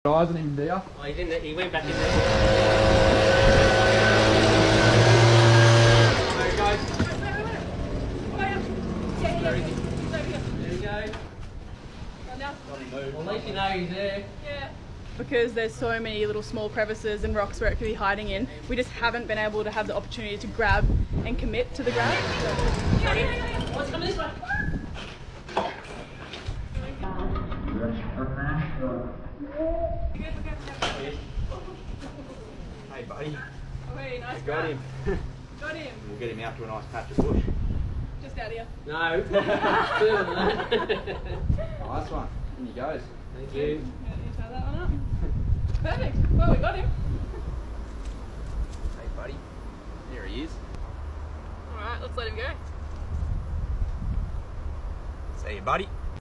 Eyes on him, do ya? Oh, he's in there. He went back in there. Alright, guys. Where is he? There he goes. Well, at least you know he's there. Yeah. Because there's so many little small crevices and rocks where it could be hiding in, we just haven't been able to have the opportunity to grab and commit to the grab. What's coming this way? Hey, buddy. Oh, hey, nice I got grab. him. Got him. We'll get him out to a nice patch of bush. Just out here. No. Further than that. Nice one. In he goes. Thank you. Yeah, you tie that one up. Perfect. Well, we got him. Hey, buddy. There he is. All right, let's let him go. See you, buddy.